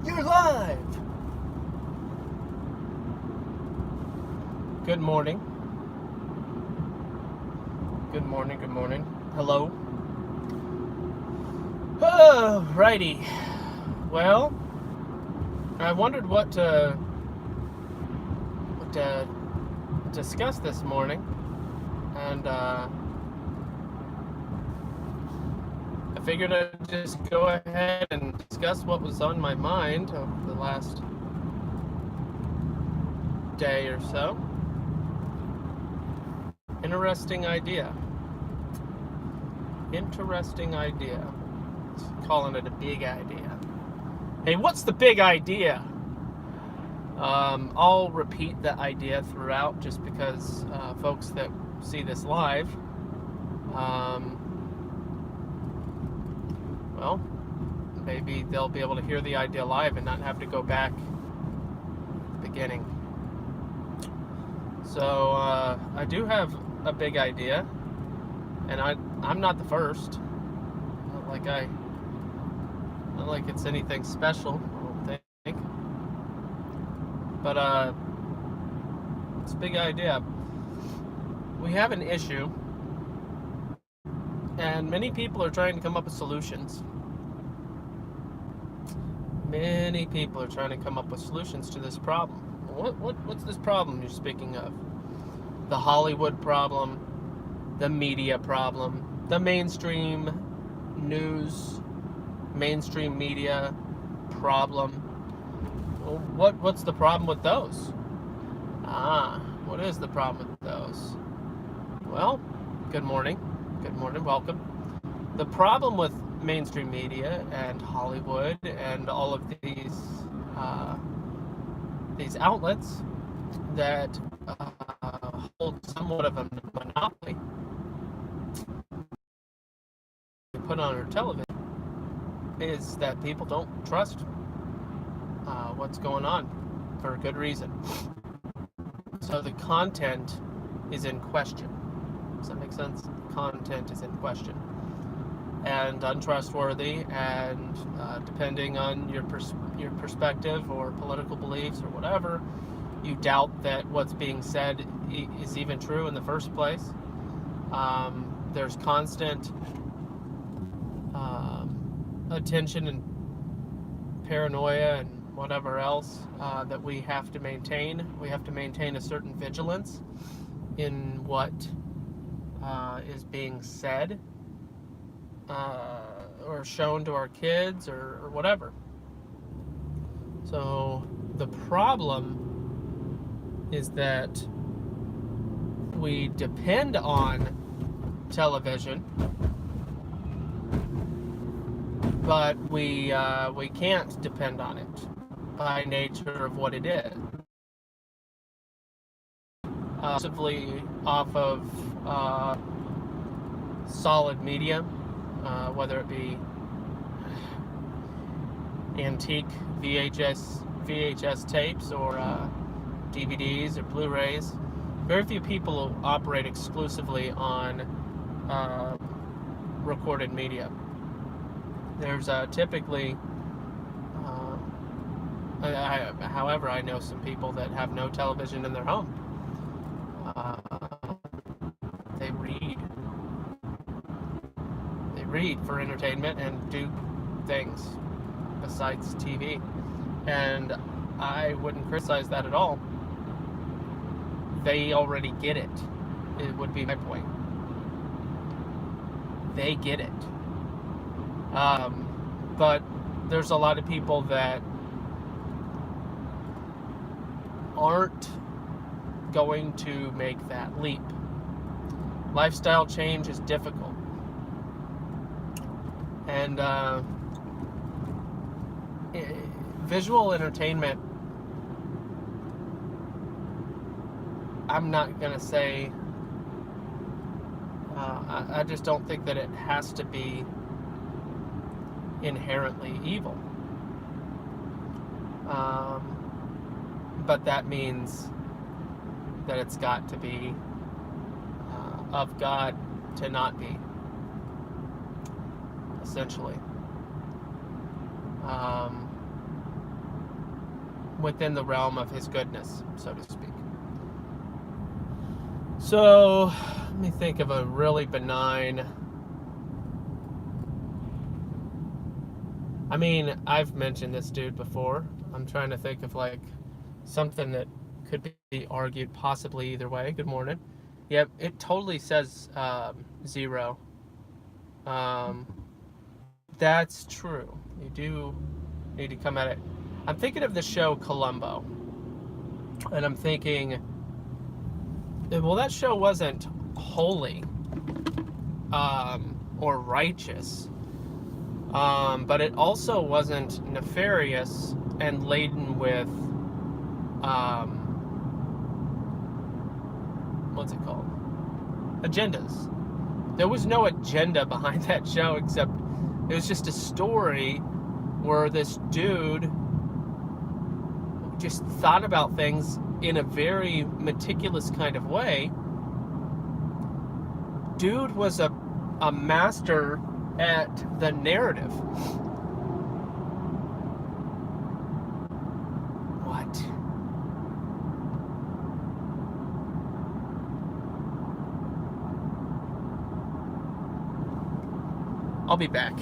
You're live! Good morning. Good morning, good morning. Hello. Oh, righty. Well, I wondered what to discuss this morning. And I figured I'd just go ahead and discuss what was on my mind over the last day or so. Interesting idea. Calling it a big idea. Hey, what's the big idea? I'll repeat the idea throughout just because folks that see this live, well, maybe they'll be able to hear the idea live and not have to go back at the beginning. So I do have a big idea, and I'm not the first. Not like it's anything special, I don't think. But it's a big idea. We have an issue, and many people are trying to come up with solutions. Many people are trying to come up with solutions to this problem. What's this problem you're speaking of? The Hollywood problem, the media problem, the mainstream news, mainstream media problem. Well, what's the problem with those? What is the problem with those? Well, good morning, welcome. The problem with mainstream media and Hollywood and all of these outlets that hold somewhat of a monopoly put on our television is that people don't trust what's going on for a good reason. So the content is in question. Does that make sense? The content is in question and untrustworthy, and depending on your perspective or political beliefs or whatever, you doubt that what's being said is even true in the first place. There's constant attention and paranoia and whatever else that we have to maintain. We have to maintain a certain vigilance in what is being said or shown to our kids or whatever. So the problem is that we depend on television, but we can't depend on it by nature of what it is. Possibly off of solid media, whether it be antique VHS tapes or DVDs or Blu-rays. Very few people operate exclusively on recorded media. There's typically, however, I know some people that have no television in their home. They read for entertainment and do things besides TV. And I wouldn't criticize that at all. They already get it. It would be my point. They get it. But there's a lot of people that aren't going to make that leap. Lifestyle change is difficult. And visual entertainment, I'm not going to say, I just don't think that it has to be inherently evil. But that means that it's got to be of God to not be, essentially. within the realm of his goodness, so to speak. So, let me think of a really benign... I mean, I've mentioned this dude before. I'm trying to think of, like, something that could be argued possibly either way. Good morning. Yep, it totally says 0. That's true. You do need to come at it. I'm thinking of the show Columbo. And I'm thinking, well, that show wasn't holy or righteous. But it also wasn't nefarious and laden with, what's it called? Agendas. There was no agenda behind that show, except it was just a story where this dude just thought about things in a very meticulous kind of way. Dude was a master at the narrative. What? I'll be back.